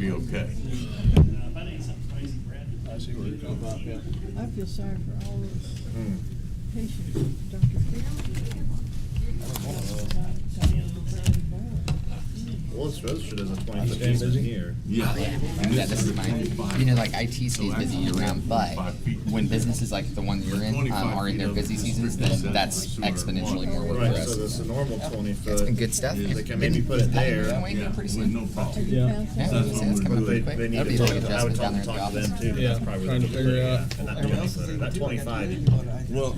be okay. I see where you're coming from, yeah. I feel sorry for all those patients, Dr. Well, it's registered as a 20-foot easement here. Yeah. Yeah, this is mine. You know, like IT stays busy year round, but when businesses like the one you're in are in their busy seasons, then that's exponentially more work Right, for so us. that's a normal 20-foot. It's been good stuff. They can maybe put it there. Going pretty soon. No problem. Yeah. Yeah, it's coming But they, pretty quick. they need That'll be to a big talk, I would adjustment down talk there to at the them too, but office. that's Yeah, probably trying to what they figure do, out. yeah. And that 20-foot, that 25. Well,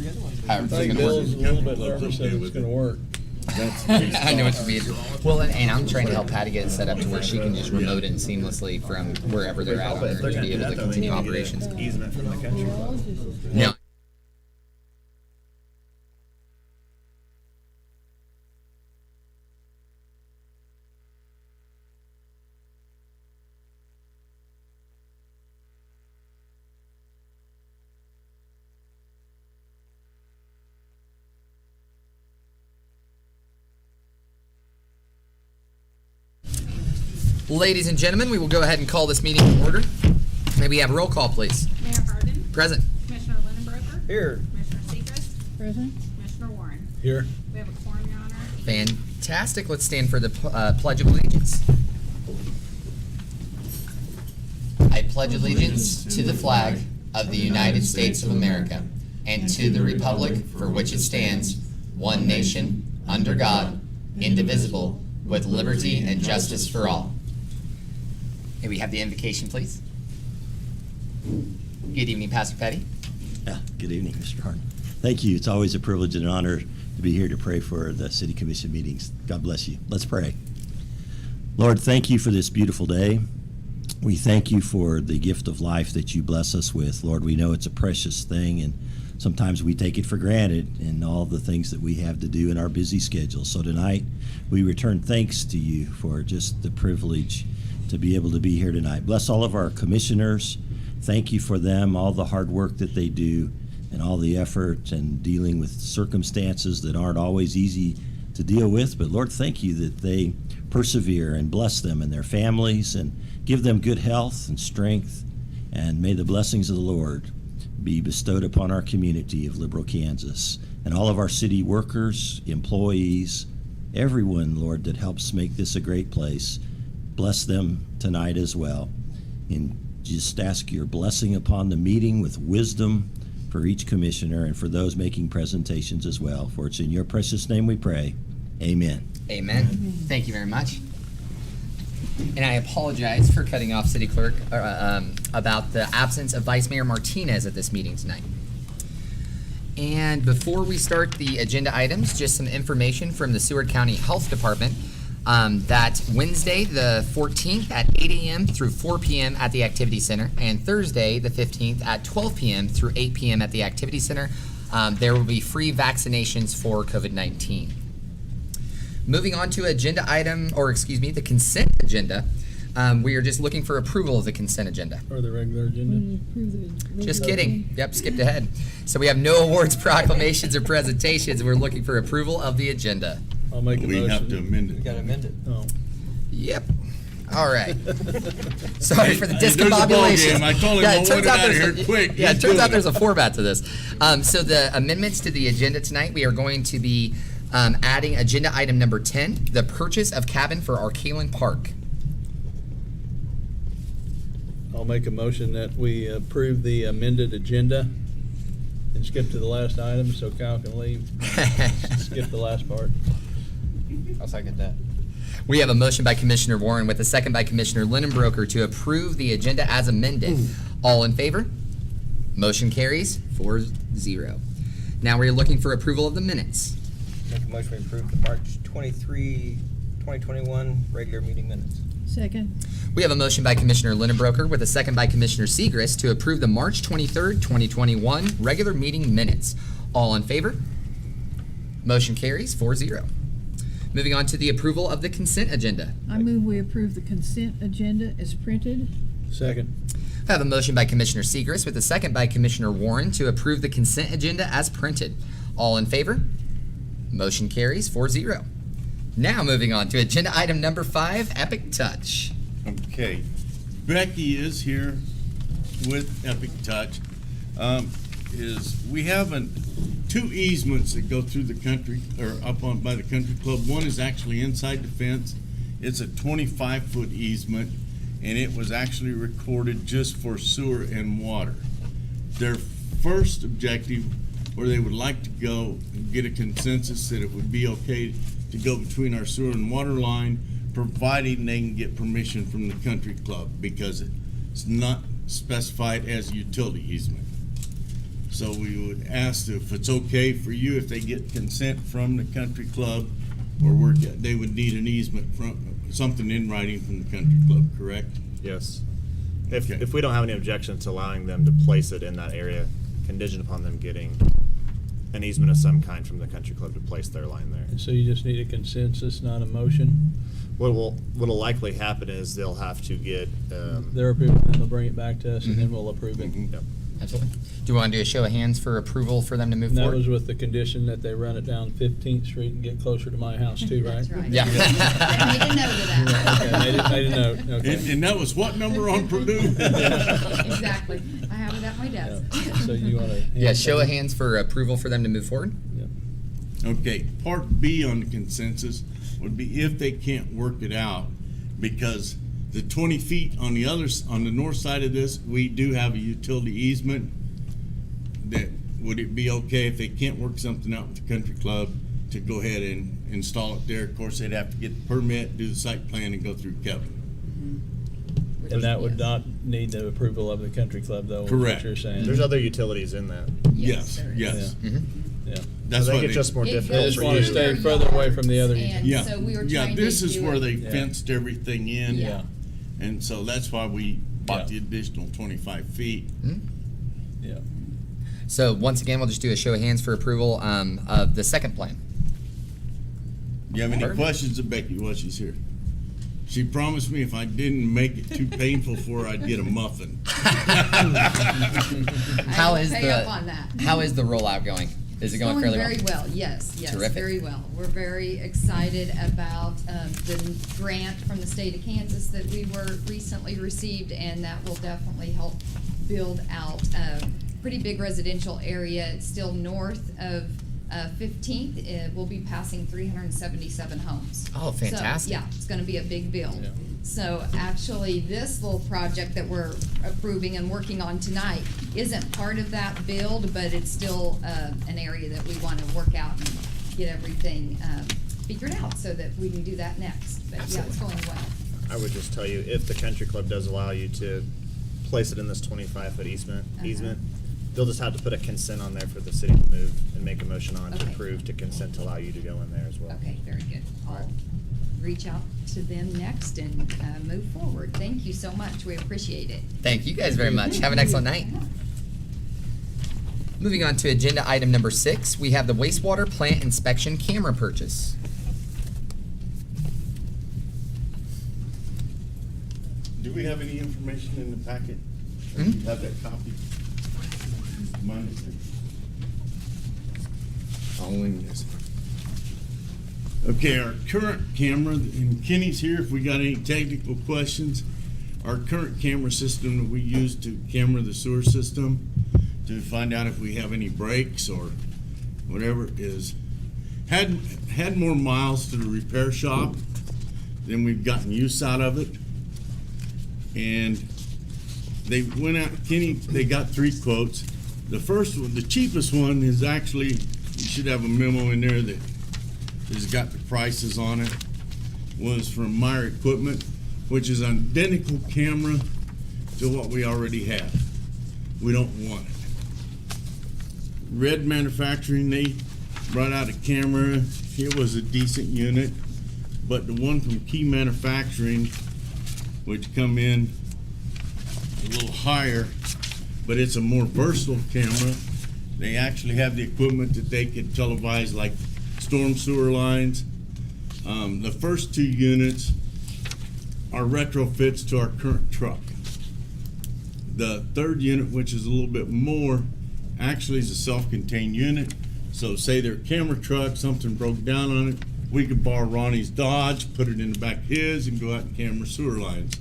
However, it's I think gonna work. Bill's a little bit nervous that it's gonna work. that's I know what you mean. Well, and I'm trying to help Patty get it set up to where she can just remote in seamlessly from wherever they're at on But if there they're to gonna be do able that, to though, they need continue to get operations. an easement from the country club. No. Ladies and gentlemen, we will go ahead and call this meeting to order. May we have a roll call, please? Mayor Hardin. Present. Commissioner Lindenbroker. Here. Commissioner Seacrest. Present? Commissioner Warren. Here. We have a quorum, Your Honor. Fantastic. Let's stand for the Pledge of Allegiance. I pledge allegiance to the flag of the United States of America and to the republic for which it stands, one nation, under God, indivisible, with liberty and justice for all. May we have the invocation, please? Good evening, Pastor Petty. Yeah, good evening, Mr. Hart. Thank you. It's always a privilege and an honor to be here to pray for the City Commission meetings. God bless you. Let's pray. Lord, thank you for this beautiful day. We thank you for the gift of life that you bless us with. Lord, we know it's a precious thing, and sometimes we take it for granted in all the things that we have to do in our busy schedule. So tonight, we return thanks to you for just the privilege to be able to be here tonight. Bless all of our commissioners. Thank you for them, all the hard work that they do, and all the effort and dealing with circumstances that aren't always easy to deal with. But Lord, thank you that they persevere, and bless them and their families, and give them good health and strength. And may the blessings of the Lord be bestowed upon our community of Liberal, Kansas, and all of our city workers, employees, everyone, Lord, that helps make this a great place. Bless them tonight as well. And just ask your blessing upon the meeting with wisdom for each commissioner and for those making presentations as well. For it's in your precious name we pray. Amen. Amen. Thank you very much. And I apologize for cutting off City Clerk about the absence of Vice Mayor Martinez at this meeting tonight. And before we start the agenda items, just some information from the Seward County Health Department that Wednesday the 14th at 8 a.m. through 4 p.m. at the Activity Center, and Thursday the 15th at 12 p.m. through 8 p.m. at the Activity Center, there will be free vaccinations for COVID-19. Moving on to the consent agenda. We are just looking for approval of the consent agenda. Or the regular agenda. Just kidding. Yep, skipped ahead. So we have no awards, proclamations, or presentations. We're looking for approval of the agenda. I'll make a motion. we have to amend it. Gotta amend it. Oh. Yep. All right. Sorry for the Hey, there's a discombobulation. ball game. I told him, Yeah, we'll it turns win it out out of there's here quick. Yeah, it He's turns out doing there's it. a format to this. So the amendments to the agenda tonight, we are going to be adding agenda item number 10, the purchase of cabin for Arcalen Park. I'll make a motion that we approve the amended agenda and skip to the last item so Kyle can leave. Skip the last part. I'll second that. We have a motion by Commissioner Warren with a second by Commissioner Lindenbroker to approve the agenda as amended. All in favor? Motion carries 4-0. Now we're looking for approval of the minutes. Make a motion to approve the March 23, 2021 regular meeting minutes. Second? We have a motion by Commissioner Lindenbroker with a second by Commissioner Segrist to approve the March 23rd, 2021 regular meeting minutes. All in favor? Motion carries 4-0. Moving on to the approval of the consent agenda. I move we approve the consent agenda as printed. Second. I have a motion by Commissioner Segrist with a second by Commissioner Warren to approve the consent agenda as printed. All in favor? Motion carries 4-0. Now moving on to agenda item number 5, Epic Touch. Okay, Becky is here with Epic Touch. We have two easements that go through the country, or up on by the country club. One is actually inside the fence. It's a 25-foot easement, and it was actually recorded just for sewer and water. Their first objective, where they would like to go and get a consensus that it would be okay to go between our sewer and water line, providing they can get permission from the country club, because it's not specified as a utility easement. So we would ask if it's okay for you if they get consent from the country club, or they would need an easement from something in writing from the country club, correct? Yes. Okay. If we don't have any objection to allowing them to place it in that area, conditioned upon them getting an easement of some kind from the country club to place their line there. And so you just need a consensus, not a motion. What'll likely happen is they'll have to get, Their approval, and they'll bring it back to us, and then we'll approve it. yep. Absolutely. Do you want to do a show of hands for approval for them to move And that forward? was with the condition that they run it down 15th Street and get closer to my house too, right? That's right. Yeah. Made a note of that. Okay, made a note, okay. And that was what number on Purdue? Exactly. I have it at my Yeah. desk. So you wanna? Yeah, show of hands for approval for them to move forward. Okay, part B on the consensus would be if they can't work it out, because the 20 feet on the north side of this, we do have a utility easement. That, would it be okay if they can't work something out with the country club to go ahead and install it there? Of course, they'd have to get the permit, do the site plan, and go through Kevin. And that would Yes. not need the approval of the country club, though, is what Correct. you're saying? There's other utilities in that. Yes, there is. yes. Yeah. Yeah. That's I why think it's just more It difficult They goes just for wanna you. through stay their further away from the other yards, and Yeah, so we were yeah, trying this to is do where it- they Yeah. fenced everything in. Yeah. And so that's why we bought the Yeah. additional 25 feet. Yeah. So once again, we'll just do a show of hands for approval of the second plan. Do you have any Perfect. questions of Becky while she's here? She promised me if I didn't make it too painful for her, I'd get a muffin. How will is pay up on that. How is the rollout going? Is it going fairly very well? Yes, Terrific. very well. We're very excited about the grant from the state of Kansas that we were recently received, and that will definitely help build out a pretty big residential area. It's still north of 15th. It will be passing 377 homes. Oh, fantastic. So, yeah, it's gonna be a big build. Yeah. So actually, this little project that we're approving and working on tonight isn't part of that build, but it's still an area that we want to work out and get everything figured out so that we can do that next. But yeah, it's going well. I would just tell you, if the country club does allow you to place it in this 25-foot easement, they'll just have to put a consent on there for the city to move and make a motion on to Okay. approve to consent to allow you to go in there as well. Okay, very good. I'll reach out to them next and move forward. Thank you so much. We appreciate it. Thank you guys very much. Have an excellent night. Moving on to agenda item number 6, we have the wastewater plant inspection camera purchase. Do we have any information in the packet? Mhm. Do you have that copy? Mine is here. Following this. Okay, our current camera, and Kenny's here if we got any technical questions. Our current camera system that we use to camera the sewer system to find out if we have any breaks or whatever had more miles to the repair shop than we've gotten use out of it. And they went out, they got 3 quotes. The first one, the cheapest one is actually, you should have a memo in there that has got the prices on it, was from Meyer Equipment, which is an identical camera to what we already have. We don't want it. Red Manufacturing, they brought out a camera. It was a decent unit, but the one from Key Manufacturing, which come in a little higher, but it's a more versatile camera. They actually have the equipment that they could televise like storm sewer lines. The first 2 units are retrofits to our current truck. The third unit, which is a little bit more, actually is a self-contained unit. So say their camera truck, something broke down on it, we could borrow Ronnie's Dodge, put it in the back of his, and go out and camera sewer lines.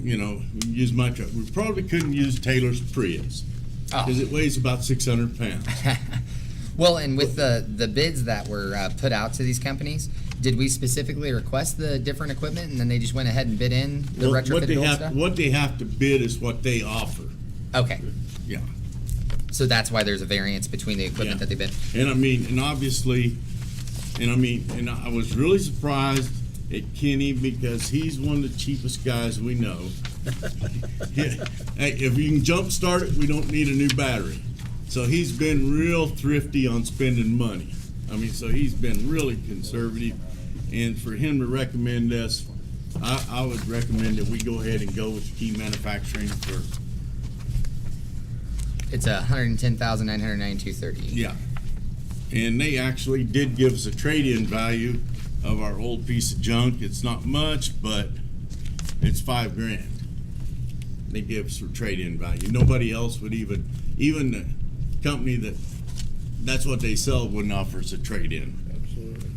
you know, we can use my truck. We probably couldn't use Taylor's Prius Oh. because it weighs about 600 pounds. Well, and with the bids that were put out to these companies, did we specifically request the different equipment, and then they just went ahead and bid in the What retrofitted they old have, stuff? what they have to bid is what they offer. Okay, Yeah. so that's why there's a variance between the equipment Yeah. that they bid. And I mean, and obviously, and I was really surprised at Kenny because he's one of the cheapest guys we know. Yeah. Hey, if you can jump start it, we don't need a new battery. So he's been real thrifty on spending money. I mean, so he's been really conservative. And for him to recommend this, I would recommend that we go ahead and go with Key Manufacturing for, It's $110,992.30. yeah. And they actually did give us a trade-in value of our old piece of junk. It's not much, but it's $5,000. They give us for trade-in value. Nobody else would even the company that's what they sell wouldn't offer us a trade-in. Absolutely.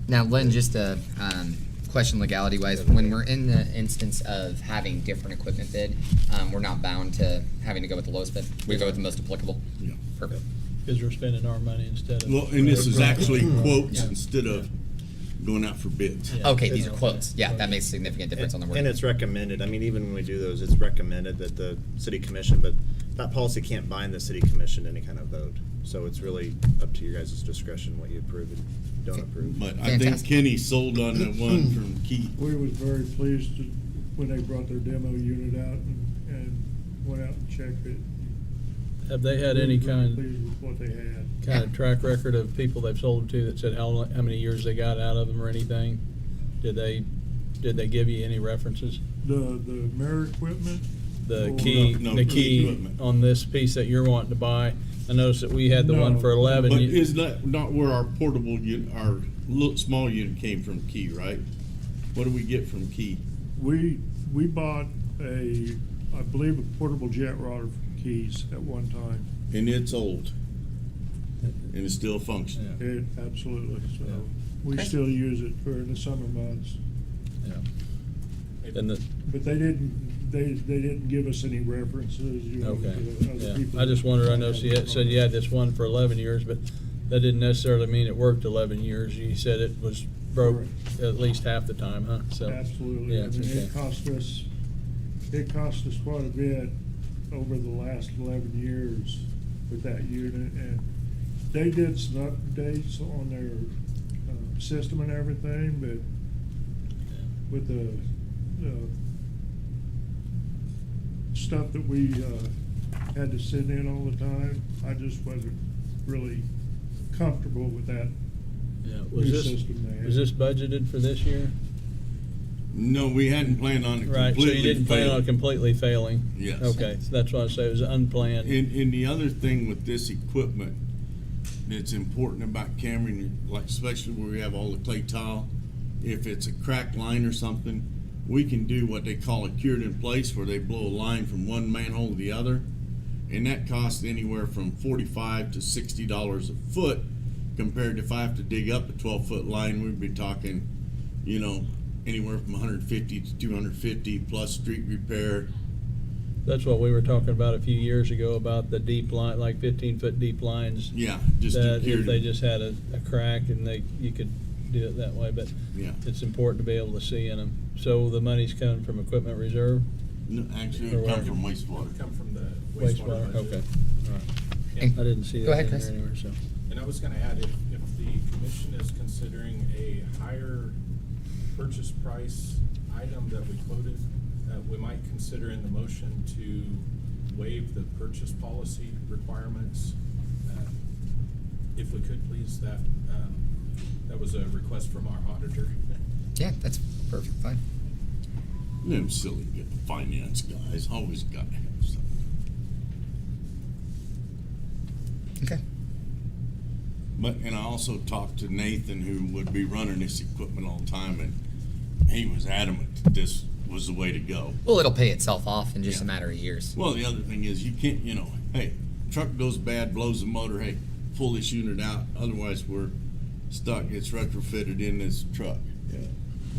Now, Lynn, just a question legality-wise, when we're in the instance of having different equipment bid, we're not bound to having to go with the lowest bid. We go with the most applicable. Yeah. Perfect. Because we're spending our money instead of. Well, and this is actually quotes Yeah. instead of going out for bids. Yeah. Okay, these are Okay. quotes. Yeah, that makes a significant difference on the word. And it's recommended, I mean, even when we do those, it's recommended that the city commission, but that policy can't bind the city commission to any kind of vote. So it's really up to your guys' discretion what you approve and don't approve. But I think Fantastic. Kenny sold on the one from Key. We was very pleased when they brought their demo unit out and went out and checked it. Have they had any We were kind Pleased with what they had. of track record of people they've sold them to that said how many years they got out of them or anything? Did they give you any references? The mirror equipment. The Oh, key, no, the for the key equipment. on this piece that you're wanting to buy. I noticed that we had the one No, for 11. But is that not where our portable unit, our little small unit came from Key, right? What do we get from Key? We bought I believe, a portable jet rotor from Keys at one time. And it's old. And it's still functioning. Yeah. It, absolutely, so Yeah. we Okay. still use it during the summer months. Yeah. And the, But they didn't give us any references, you know, okay, to other yeah. people. I just wondered, I know she said you had this one for 11 years, but that didn't necessarily mean it worked 11 years. You said it was broke Correct. at least half the time, huh? So Absolutely. Yeah, I mean, okay. it cost us quite a bit over the last 11 years with that unit, and they did some updates on their system and everything, but with the stuff that we had to sit in all the time, I just wasn't really comfortable with that. Yeah, New system they had. was this budgeted for this year? No, we hadn't planned on it Right, so you completely didn't plan on failing. completely failing? Yes. Okay, so that's why I say it was unplanned. And the other thing with this equipment that's important about Cameron, like especially where we have all the clay tile, if it's a cracked line or something, we can do what they call a cured in place, where they blow a line from one manhole to the other, and that costs anywhere from $45 to $60 a foot, compared to if I have to dig up a 12-foot line, we'd be talking, you know, anywhere from 150 to 250 plus street repair. That's what we were talking about a few years ago, about the deep line, like 15-foot deep lines. Yeah, just to That cure if they it. just had a crack and you could do it that way, but Yeah. it's important to be able to see in them. So the money's coming from equipment reserve? No, actually, it Or would come what? from wastewater. Come from the Wastewater, wastewater budget. okay. All right. And- I didn't see Go that ahead, in Chris. there anywhere, so. And I was gonna add, if the commission is considering a higher purchase price item that we quoted, we might consider in the motion to waive the purchase policy requirements. If we could, please, that was a request from our auditor. Yeah, that's perfect, fine. Them silly finance guys always got to have something. Okay. But, and I also talked to Nathan, who would be running this equipment all the time, and he was adamant that this was the way to go. Well, it'll pay itself off in just a Yeah. matter of years. Well, the other thing is, you can't, you know, hey, truck goes bad, blows the motor, hey, pull this unit out, otherwise we're stuck. It's retrofitted in this truck.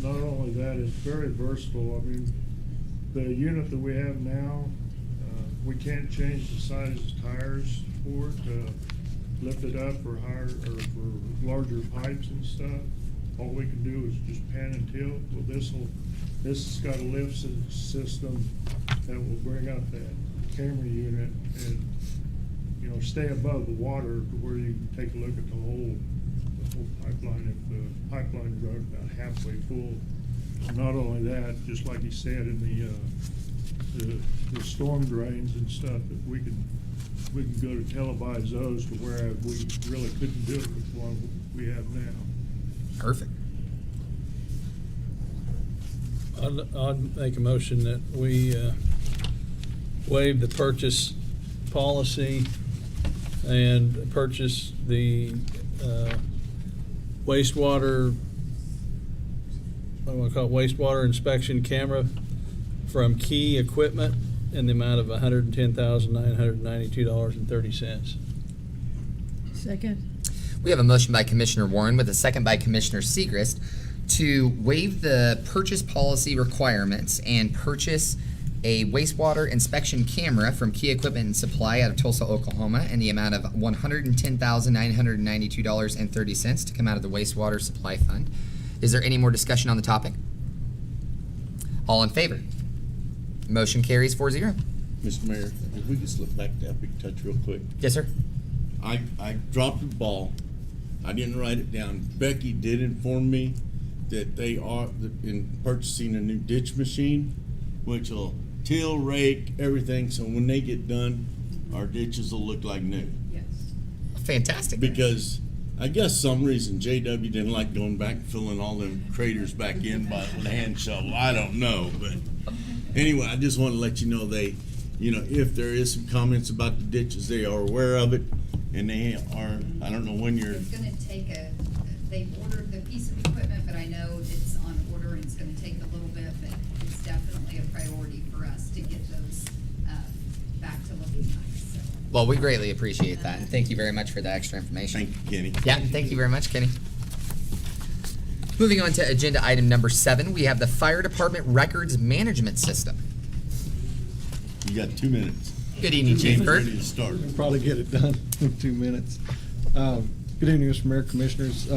not only that, it's very versatile. I mean, the unit that we have now, we can't change the size of tires for it, to lift it up for higher, or for larger pipes and stuff. All we can do is just pan and tilt. Well, this has got a lift system that will bring up that camera unit and, you know, stay above the water to where you can take a look at the whole pipeline if the pipeline's about halfway full. Not only that, just like he said, in the storm drains and stuff, that we can go to televise those to where we really couldn't do it with one we have now. Perfect. I'd make a motion that we waive the purchase policy and purchase the wastewater, what do I call it, wastewater inspection camera from Key Equipment in the amount of $110,992.30. Second. We have a motion by Commissioner Warren with a second by Commissioner Segrist to waive the purchase policy requirements and purchase a wastewater inspection camera from Key Equipment and Supply out of Tulsa, Oklahoma in the amount of $110,992.30 to come out of the wastewater supply fund. Is there any more discussion on the topic? All in favor? Motion carries 4-0. Mr. Mayor, if we could slip back that big touch real quick. Yes, sir. I dropped the ball. I didn't write it down. Becky did inform me that they are in purchasing a new ditch machine, which will till, rake, everything. So when they get done, our ditches will look like new. Yes. Fantastic. Because I guess some reason JW didn't like going back and filling all them craters back in with a hand shovel. I don't know, but anyway, I just want to let you know if there is some comments about the ditches, they are aware of it, and they are. I don't know when you're. It's gonna take they've ordered the piece of equipment, but I know it's on order and it's gonna take a little bit, but it's definitely a priority for us to get those back to looking nice, so. Well, we greatly appreciate that, and thank you very much for the extra information. Thank you, Kenny. Yeah, thank you very much, Kenny. Moving on to agenda item number 7, we have the Fire Department Records Management System. You got 2 minutes. Good evening, Chief Kurt. Ready to start. We'll probably get it done in 2 minutes. Good evening, Mr. Mayor, Commissioners.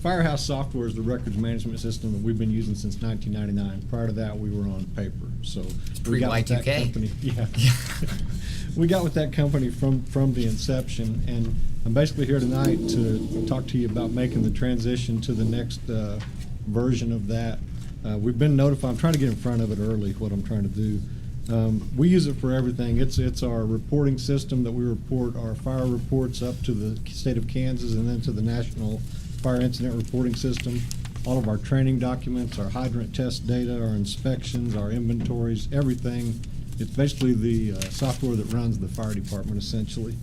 Firehouse Software is the records management system that we've been using since 1999. Prior to that, we were on paper. So we got with that pre-Y2K. company. Yeah. We got with that company from the inception, and I'm basically here tonight to talk to you about making the transition to the next version of that. We've been notified. I'm trying to get in front of it early. What I'm trying to do. We use it for everything. It's our reporting system that we report our fire reports up to the state of Kansas and then to the National Fire Incident Reporting System. All of our training documents, our hydrant test data, our inspections, our inventories, everything. It's basically the software that runs the fire department, essentially.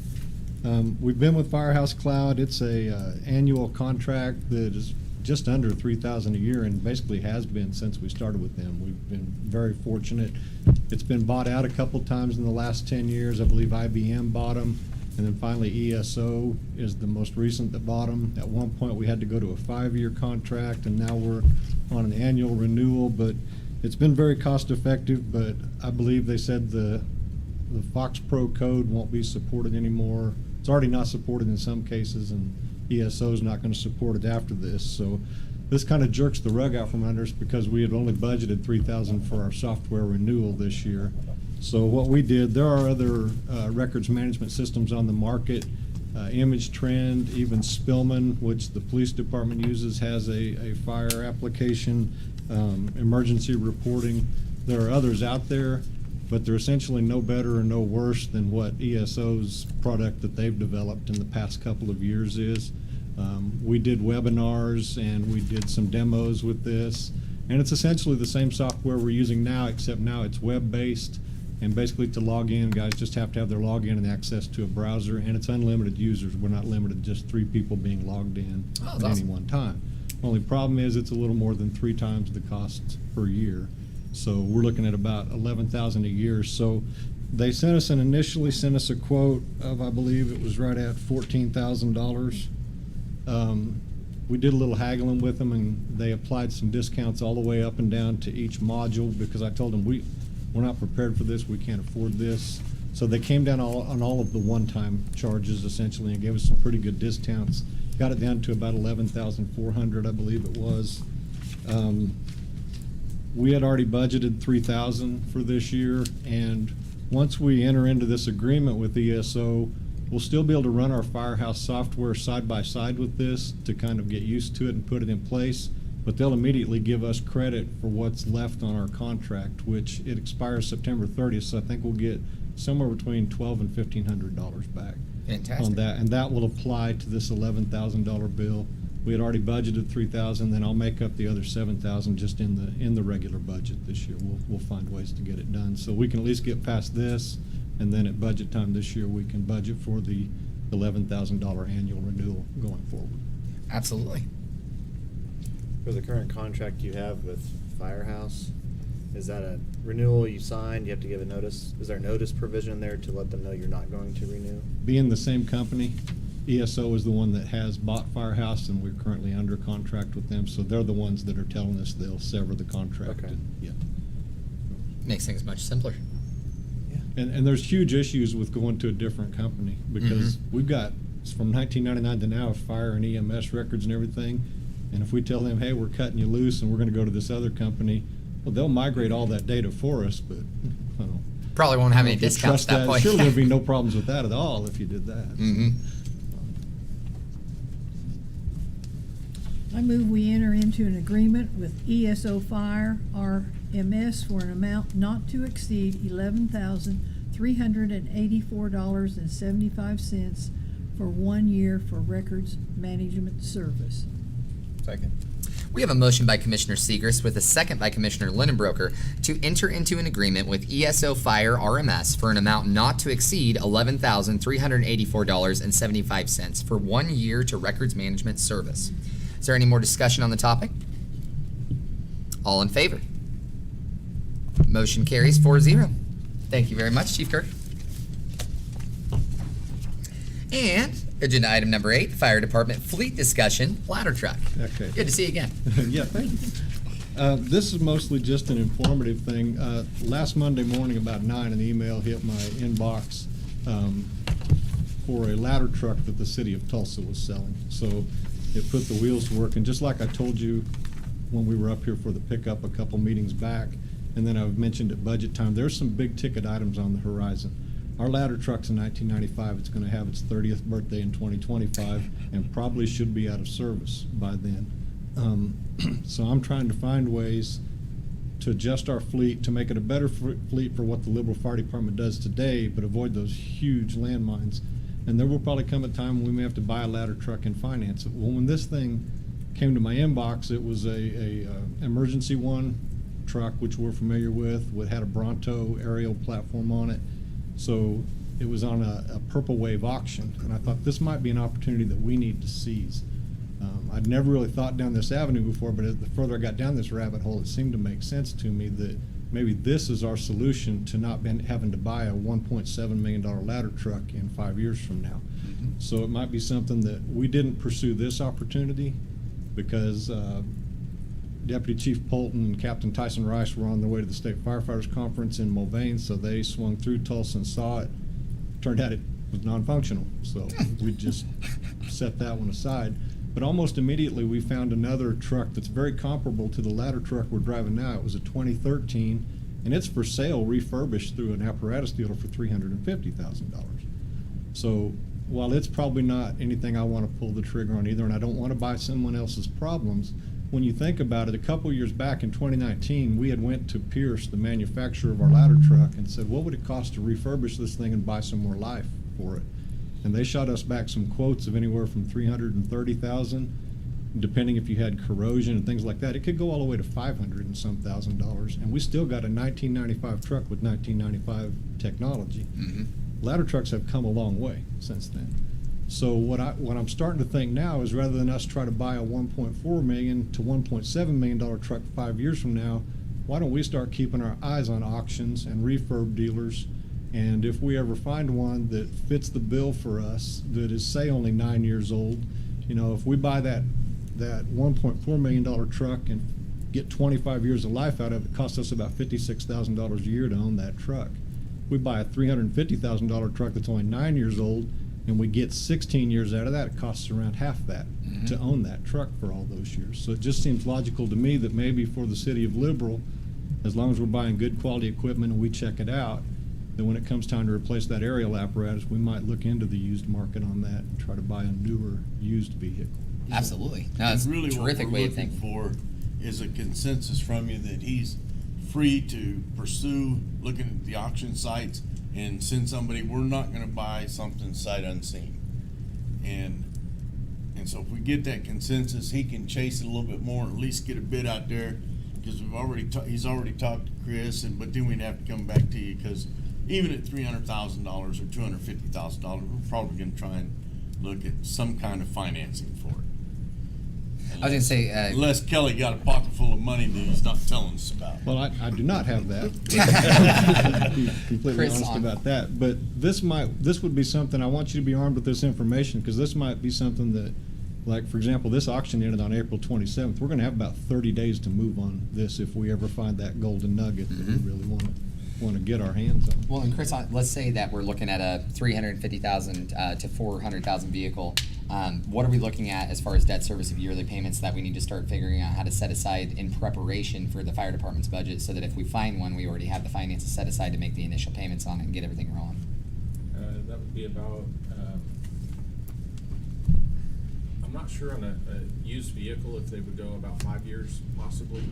We've been with Firehouse Cloud. It's a annual contract that is just under $3,000 a year, and basically has been since we started with them. We've been very fortunate. It's been bought out a couple times in the last 10 years. I believe IBM bought them, and then finally ESO is the most recent that bought them. At one point we had to go to a 5-year contract, and now we're on an annual renewal, but it's been very cost effective. But I believe they said the Fox Pro code won't be supported anymore. It's already not supported in some cases, and ESO is not going to support it after this. So this kind of jerks the rug out from under us because we had only budgeted $3,000 for our software renewal this year. So what we did, there are other records management systems on the market. Image Trend, even Spillman, which the police department uses, has a fire application. Emergency reporting. There are others out there, but they're essentially no better or no worse than what ESO's product that they've developed in the past couple of years is. We did webinars and we did some demos with this, and it's essentially the same software we're using now, except now it's web-based, and basically to log in, guys just have to have their login and access to a browser, and it's unlimited users. We're not limited to just 3 people being logged in at any one time. Only problem is it's a little more than 3 times the cost per year. So we're looking at about $11,000 a year. So they initially sent us a quote of, I believe it was right at $14,000. we did a little haggling with them, and they applied some discounts all the way up and down to each module, because I told them we're not prepared for this, we can't afford this. So they came down on all of the one-time charges essentially and gave us some pretty good discounts. Got it down to about $11,400, I believe it was. We had already budgeted $3,000 for this year, and once we enter into this agreement with ESO, we'll still be able to run our Firehouse software side by side with this to kind of get used to it and put it in place. But they'll immediately give us credit for what's left on our contract, which it expires September 30th. So I think we'll get somewhere between $1,200 and $1,500 back Fantastic. on that, and that will apply to this $11,000 bill. We had already budgeted $3,000, then I'll make up the other $7,000 just in the regular budget this year. We'll find ways to get it done, so we can at least get past this, and then at budget time this year we can budget for the $11,000 annual renewal going forward. Absolutely. For the current contract you have with Firehouse, is that a renewal you signed? You have to give a notice? Is there a notice provision there to let them know you're not going to renew? Being the same company, ESO is the one that has bought Firehouse, and we're currently under contract with them, so they're the ones that are telling us they'll sever the contract. Okay. And, yeah. Makes things much simpler. And there's huge issues with going to a different company, because we've got, from 1999 to now, fire and EMS records and everything, and if we tell them, hey, we're cutting you loose and we're going to go to this other company, well, they'll migrate all that data for us, but I don't know. Probably won't have any If you discounts trust at that point. Surely there'd be no problems with that at all if you did that. Mhm. I move we enter into an agreement with ESO Fire RMS for an amount not to exceed $11,384.75 for 1 year for records management service. Second. We have a motion by Commissioner Segrist with a second by Commissioner Linnenbroker to enter into an agreement with ESO Fire RMS for an amount not to exceed $11,384.75 for 1 year to records management service. Is there any more discussion on the topic? All in favor? Motion carries 4-0. Thank you very much, Chief Kirk. And agenda item number 8, Fire Department Fleet Discussion, ladder truck. Okay. Good to see you again. Yeah, thank you. This is mostly just an informative thing. Last Monday morning about 9, an email hit my inbox for a ladder truck that the city of Tulsa was selling. So it put the wheels to work, and just like I told you when we were up here for the pickup a couple meetings back, and then I've mentioned at budget time, there's some big ticket items on the horizon. Our ladder truck's in 1995. It's going to have its 30th birthday in 2025 and probably should be out of service by then. So I'm trying to find ways to adjust our fleet to make it a better fleet for what the Liberal Fire Department does today, but avoid those huge landmines. And there will probably come a time when we may have to buy a ladder truck and finance it. Well, when this thing came to my inbox, it was a emergency one truck, which we're familiar with. It had a Bronto aerial platform on it. So it was on a Purple Wave auction, and I thought this might be an opportunity that we need to seize. I'd never really thought down this avenue before, but the further I got down this rabbit hole, it seemed to make sense to me that maybe this is our solution to not having to buy a $1.7 million ladder truck in 5 years from now. So it might be something that we didn't pursue this opportunity because Deputy Chief Polton and Captain Tyson Rice were on their way to the State Firefighters Conference in Mulvane, so they swung through Tulsa and saw it. Turned out it was non-functional, so we just set that one aside. But almost immediately we found another truck that's very comparable to the ladder truck we're driving now. It was a 2013, and it's for sale refurbished through an apparatus dealer for $350,000. So while it's probably not anything I want to pull the trigger on either, and I don't want to buy someone else's problems, when you think about it, a couple years back in 2019, we had went to Pierce, the manufacturer of our ladder truck, and said, what would it cost to refurbish this thing and buy some more life for it? And they shot us back some quotes of anywhere from $330,000, depending if you had corrosion and things like that. It could go all the way to $500 and some $1,000, and we still got a 1995 truck with 1995 technology. Ladder trucks have come a long way since then. So what I'm starting to think now is rather than us try to buy a $1.4 million to $1.7 million truck 5 years from now, why don't we start keeping our eyes on auctions and refurb dealers? And if we ever find one that fits the bill for us, that is say only 9 years old, you know, if we buy that that $1.4 million truck and get 25 years of life out of it, costs us about $56,000 a year to own that truck. We buy a $350,000 truck that's only 9 years old, and we get 16 years out of that. It costs around half that to own that truck for all those years. So it just seems logical to me that maybe for the city of Liberal, as long as we're buying good quality equipment and we check it out, that when it comes time to replace that aerial apparatus, we might look into the used market on that and try to buy a newer used vehicle. Absolutely. No, it's really a terrific what we're way of looking thinking. for is a consensus from you that he's free to pursue looking at the auction sites and send somebody. We're not going to buy something sight unseen, and so if we get that consensus, he can chase it a little bit more, and at least get a bid out there, because he's already talked to Chris, but then we'd have to come back to you, because even at $300,000 or $250,000, we're probably going to try and look at some kind of financing for it. I was going to say, Unless Kelly got a pocket full of money that he's not telling us about. Well, I do not have that. Be completely Chris honest on. about that. But this would be something, I want you to be armed with this information, because this might be something that, like, for example, this auction ended on April 27th. We're going to have about 30 days to move on this if we ever find that golden nugget that we really want to get our hands on. well, and Chris, let's say that we're looking at a 350,000 to 400,000 vehicle. What are we looking at as far as debt service of yearly payments that we need to start figuring out how to set aside in preparation for the fire department's budget, so that if we find one, we already have the finances set aside to make the initial payments on it and get everything rolling? That would be about, I'm not sure on a used vehicle if they would go about 5 years possibly.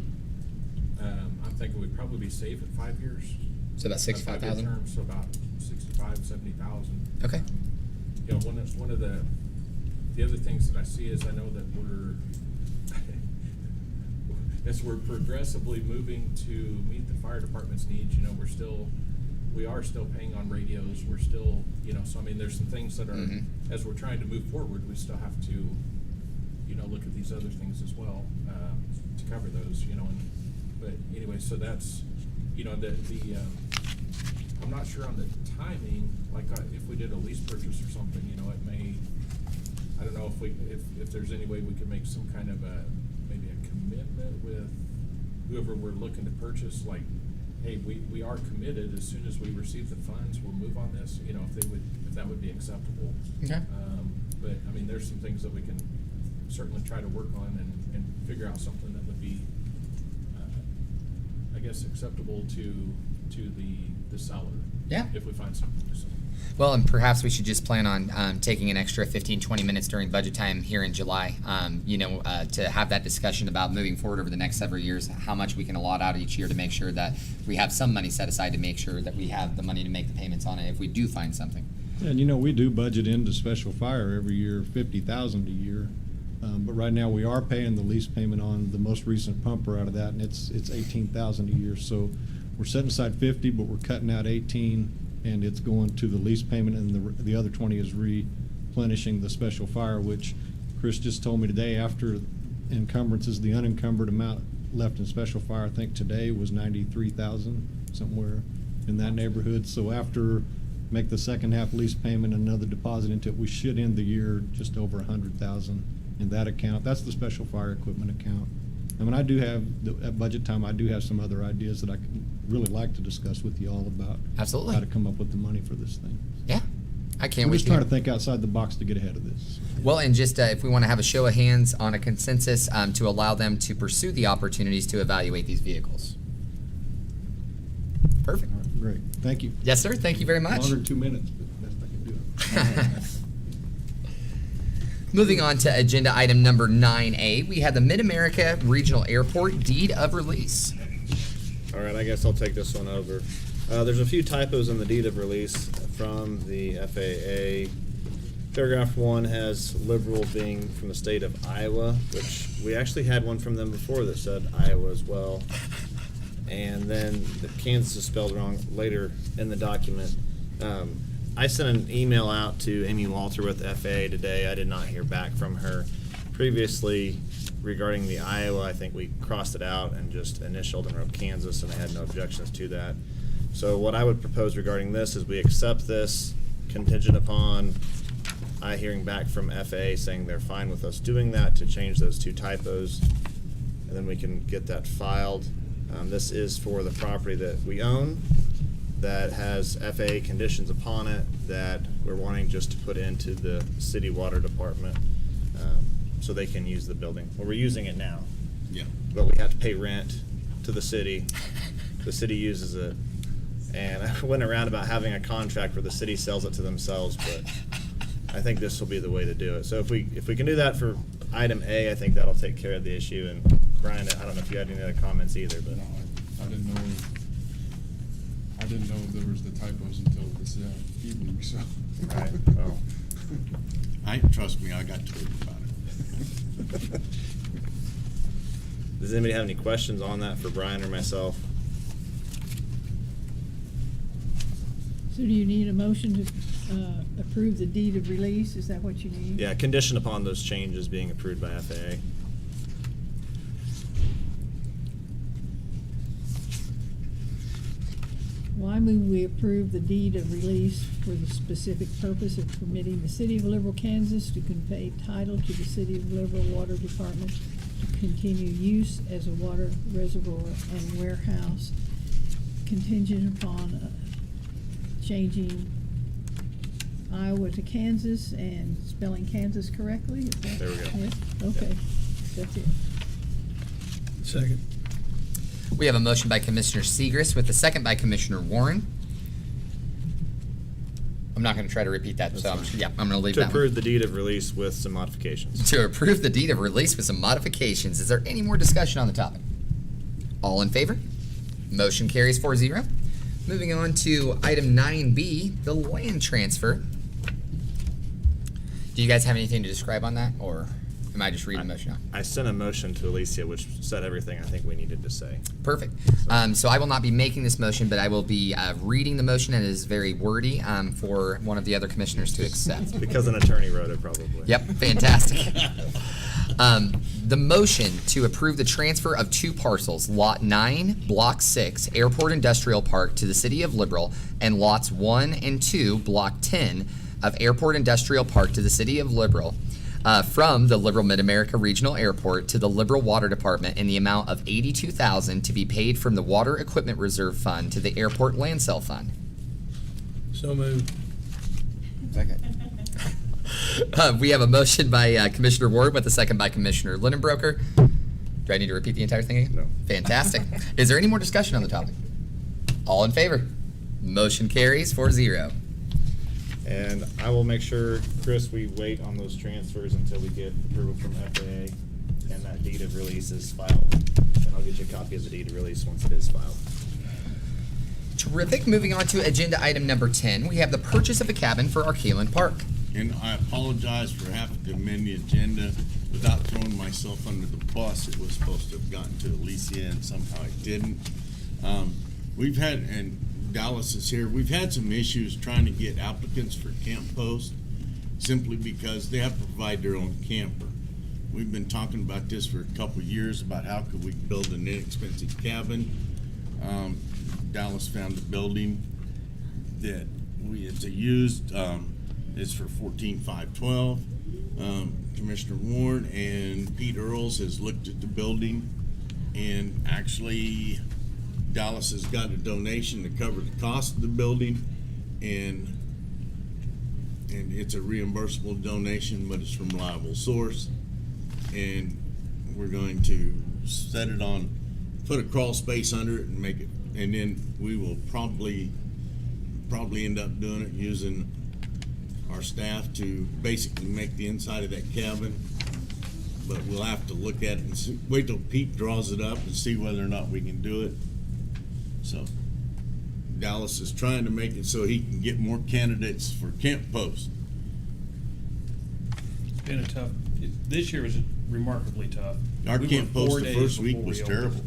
I'm thinking we'd probably be safe at 5 years. So about 65,000? A 5-year term, so about 65, 70,000. Okay. You know, one of the other things that I see is I know that as we're progressively moving to meet the fire department's needs, you know, we are still paying on radios. We're still, you know, so I mean, there's some things that are, as we're trying to move forward, we still have to, you know, look at these other things as well, to cover those, you know, but anyway, so that's, you know, I'm not sure on the timing, like if we did a lease purchase or something, you know, it may, I don't know if there's any way we could make some kind of maybe a commitment with whoever we're looking to purchase, like, hey, we are committed, as soon as we receive the funds, we'll move on this, you know, if that would be acceptable. Okay. But, I mean, there's some things that we can certainly try to work on and figure out something that would be, I guess, acceptable to the seller. Yeah. If we find something. So. Well, and perhaps we should just plan on taking an extra 15-20 minutes during budget time here in July, to have that discussion about moving forward over the next several years, how much we can allot out each year to make sure that we have some money set aside to make sure that we have the money to make the payments on it if we do find something. And, you know, we do budget into special fire every year, $50,000 a year. But right now, we are paying the lease payment on the most recent pumper out of that, and it's $18,000 a year. So we're setting aside 50, but we're cutting out 18, and it's going to the lease payment, and the other 20 is replenishing the special fire, which Chris just told me today, after encumbrances, the unencumbered amount left in special fire, I think today was 93,000, somewhere in that neighborhood. So after make the second half lease payment and another deposit into it, we should end the year just over 100,000 in that account. That's the special fire equipment account. I mean, I do have, at budget time, I do have some other ideas that I could really like to discuss with you all about. Absolutely. How to come up with the money for this thing. Yeah, I can't I'm wait just to trying hear. to think outside the box to get ahead of this. Well, and just if we want to have a show of hands on a consensus to allow them to pursue the opportunities to evaluate these vehicles. Perfect. All right, great. Thank you. Yes, sir. Thank you very much. Longer than 2 minutes, but best I can do it. Moving on to agenda item number 9A, we have the Mid-America Regional Airport Deed of Release. All right, I guess I'll take this one over. There's a few typos in the deed of release from the FAA. Paragraph 1 has Liberal being from the state of Iowa, which we actually had one from them before that said Iowa as well. And then the Kansas is spelled wrong later in the document. I sent an email out to Amy Walter with FAA today. I did not hear back from her. Previously, regarding the Iowa, I think we crossed it out and just initialed and wrote Kansas, and I had no objections to that. So what I would propose regarding this is we accept this contingent upon I not hearing back from FAA saying they're fine with us doing that, to change those 2 typos, and then we can get that filed. This is for the property that we own that has FAA conditions upon it that we're wanting just to put into the city water department, so they can use the building. Well, we're using it now, Yeah. but we have to pay rent to the city. The city uses it. And I went around about having a contract where the city sells it to themselves, but I think this will be the way to do it. So if we can do that for item A, I think that'll take care of the issue. And Brian, I don't know if you had any other comments either, but. No, I didn't know there was the typos until this evening, so. All right, well. Trust me, I got told about it. Does anybody have any questions on that for Brian or myself? So do you need a motion to approve the deed of release? Is that what you need? Yeah, conditioned upon those changes being approved by FAA. Well, I move we approve the deed of release for the specific purpose of permitting the City of Liberal, Kansas to convey title to the City of Liberal Water Department to continue use as a water reservoir and warehouse contingent upon changing Iowa to Kansas and spelling Kansas correctly? Is that- There we go. Yes? Okay, that's it. Second. We have a motion by Commissioner Segrist with a second by Commissioner Warren. I'm not going to try to repeat that, so I'm going to leave To that one. approve the deed of release with some modifications. To approve the deed of release with some modifications. Is there any more discussion on the topic? All in favor? Motion carries 4-0. Moving on to item 9B, the land transfer. Do you guys have anything to describe on that, or am I just reading the motion out? I sent a motion to Alicia, which said everything I think we needed to say. Perfect. So I will not be making this motion, but I will be reading the motion, and it is very wordy for one of the other commissioners to accept. Because an attorney wrote it, probably. Yep, fantastic. The motion to approve the transfer of 2 parcels, Lot 9, Block 6, Airport Industrial Park, to the City of Liberal, and Lots 1 and 2, Block 10, of Airport Industrial Park to the City of Liberal, from the Liberal Mid-America Regional Airport to the Liberal Water Department in the amount of $82,000 to be paid from the Water Equipment Reserve Fund to the Airport Land Sale Fund. So moved. Second. We have a motion by Commissioner Ward with a second by Commissioner Lindenbroker. Do I need to repeat the entire thing again? No. Fantastic. Is there any more discussion on the topic? All in favor? Motion carries 4-0. And I will make sure, Chris, we wait on those transfers until we get approval from FAA and that deed of release is filed. And I'll get you a copy of the deed of release once it is filed. Terrific. Moving on to agenda item number 10, we have the purchase of a cabin for Arcaland Park. And I apologize for having to amend the agenda without throwing myself under the bus. It was supposed to have gotten to Alicia and somehow it didn't. We've had, and Dallas is here, we've had some issues trying to get applicants for Camp Post simply because they have to provide their own camper. We've been talking about this for a couple of years about how could we build an inexpensive cabin. Dallas found a building that it's a used, it's for $14,512. Commissioner Warren and Pete Earls has looked at the building, and actually Dallas has got a donation to cover the cost of the building, and it's a reimbursable donation, but it's from a reliable source. And we're going to set it on, put a crawl space under it and make it, and then we will probably end up doing it using our staff to basically make the inside of that cabin. But we'll have to look at it and see, wait till Pete draws it up and see whether or not we can do it. So Dallas is trying to make it so he can get more candidates for Camp Post. It's been a tough, this year was remarkably tough. Our We Camp were 4 Post the days first week before was we opened. terrible.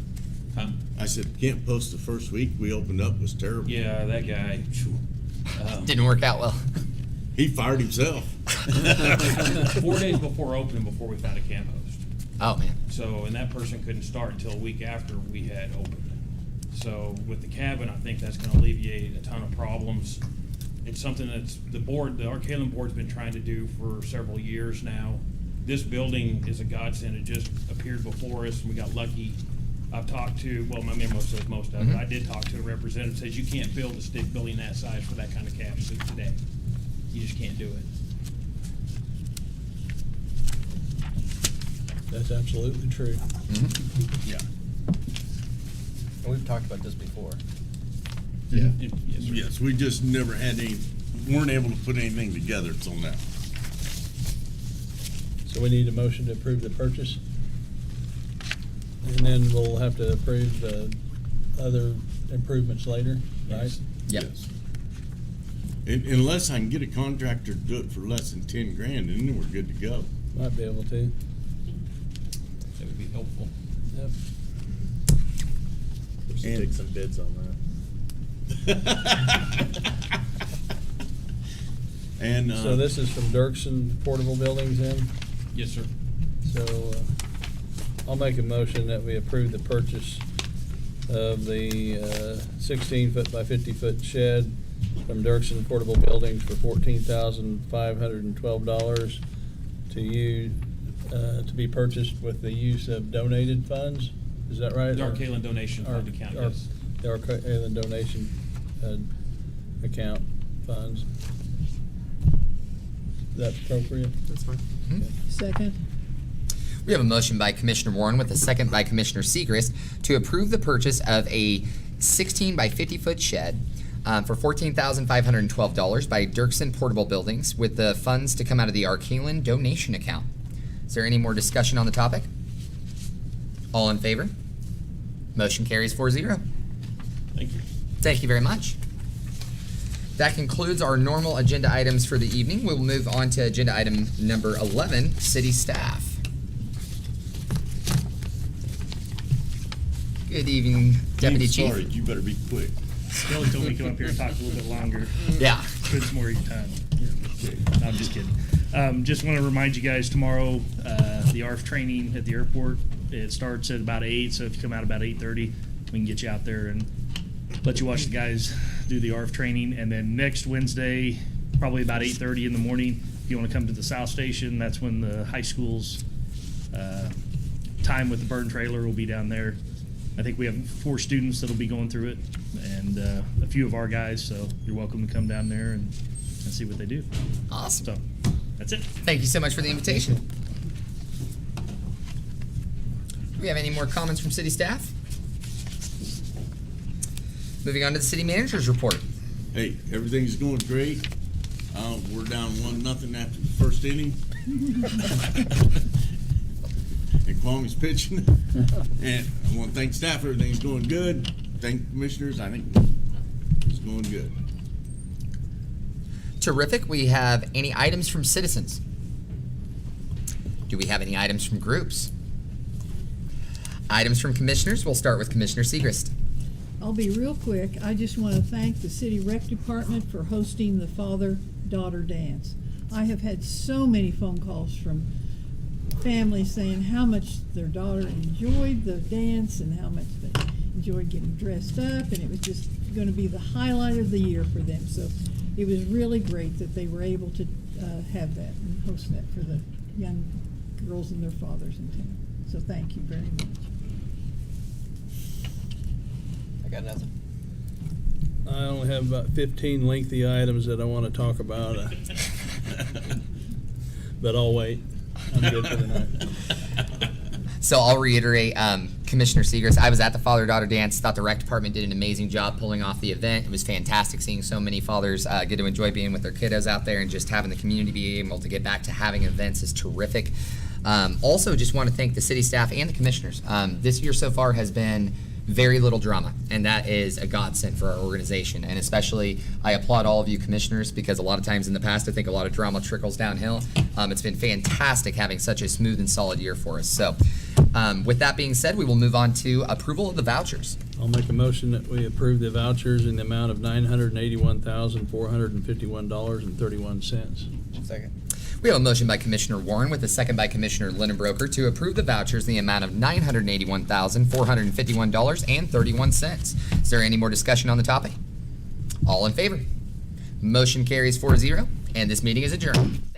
Huh? I said Camp Post the first week we opened up was terrible. Yeah, that guy. Didn't work out well. He fired himself. 4 days before opening, before we found a camp host. Oh, man. So, and that person couldn't start until a week after we had opened. So with the cabin, I think that's gonna alleviate a ton of problems. It's something that's the Arcalian board's been trying to do for several years now. This building is a godsend. It just appeared before us, and we got lucky. I've talked to, well, my memo says most of it. I did talk to a representative, says you can't build a stick building that size for that kind of cash today. You just can't do it. That's absolutely true. Yeah. And we've talked about this before. Yeah. Yes, sir. Yes, we just never had weren't able to put anything together till now. So we need a motion to approve the purchase. And then we'll have to approve the other improvements later, right? Yep. Yes. Unless I can get a contractor to do it for less than 10 grand, and then we're good to go. Might be able to. That would be helpful. Yep. We should And- take some bids on that. And, So this is from Dirksen Portable Buildings then? Yes, sir. So, I'll make a motion that we approve the purchase of the 16-foot by 50-foot shed from Dirksen Portable Buildings for $14,512 to be purchased with the use of donated funds. Is that right? The Arcalian donation fund account, yes. The Arcalian donation account funds. Is that appropriate? That's fine. Second? We have a motion by Commissioner Warren with a second by Commissioner Segrist to approve the purchase of a 16 by 50 foot shed for $14,512 by Dirksen Portable Buildings with the funds to come out of the Arcalian donation account. Is there any more discussion on the topic? All in favor? Motion carries 4-0. Thank you. Thank you very much. That concludes our normal agenda items for the evening. We'll move on to agenda item number 11, city staff. Good evening, Deputy Chief. Sorry, you better be quick. Skelly told me to come up here and talk a little bit longer. Yeah. Spend some more of your time. No, I'm just kidding. Just want to remind you guys tomorrow, the ARF training at the airport, it starts at about 8, so if you come out about 8:30, we can get you out there and let you watch the guys do the ARF training. And then next Wednesday, probably about 8:30 in the morning, if you want to come to the South Station, that's when the high school's time with the burn trailer will be down there. I think we have 4 students that'll be going through it, and a few of our guys, so you're welcome to come down there and see what they do. Awesome. So, that's it. Thank you so much for the invitation. Do we have any more comments from city staff? Moving on to the city manager's report. Hey, everything's going great. We're down 1-0 after the first inning. And Kwame's pitching. And I want to thank staff. Everything's going good. Thank commissioners. I think it's going good. Terrific. We have any items from citizens? Do we have any items from groups? Items from commissioners. We'll start with Commissioner Segrist. I'll be real quick. I just want to thank the city rec department for hosting the father-daughter dance. I have had so many phone calls from families saying how much their daughter enjoyed the dance and how much they enjoyed getting dressed up, and it was just going to be the highlight of the year for them. So it was really great that they were able to have that and host that for the young girls and their fathers in town. So thank you very much. I got nothing. I only have about 15 lengthy items that I want to talk about, but I'll wait. I'm good for the night. So I'll reiterate, Commissioner Segrist, I was at the father-daughter dance, thought the rec department did an amazing job pulling off the event. It was fantastic seeing so many fathers get to enjoy being with their kiddos out there, and just having the community be able to get back to having events is terrific. Also, just want to thank the city staff and the commissioners. This year so far has been very little drama, and that is a godsend for our organization. And especially, I applaud all of you commissioners, because a lot of times in the past, I think a lot of drama trickles downhill. It's been fantastic having such a smooth and solid year for us. So with that being said, we will move on to approval of the vouchers. I'll make a motion that we approve the vouchers in the amount of $981,451.31. Second. We have a motion by Commissioner Warren with a second by Commissioner Linnenbroker to approve the vouchers in the amount of $981,451.31. Is there any more discussion on the topic? All in favor? Motion carries 4-0, and this meeting is adjourned.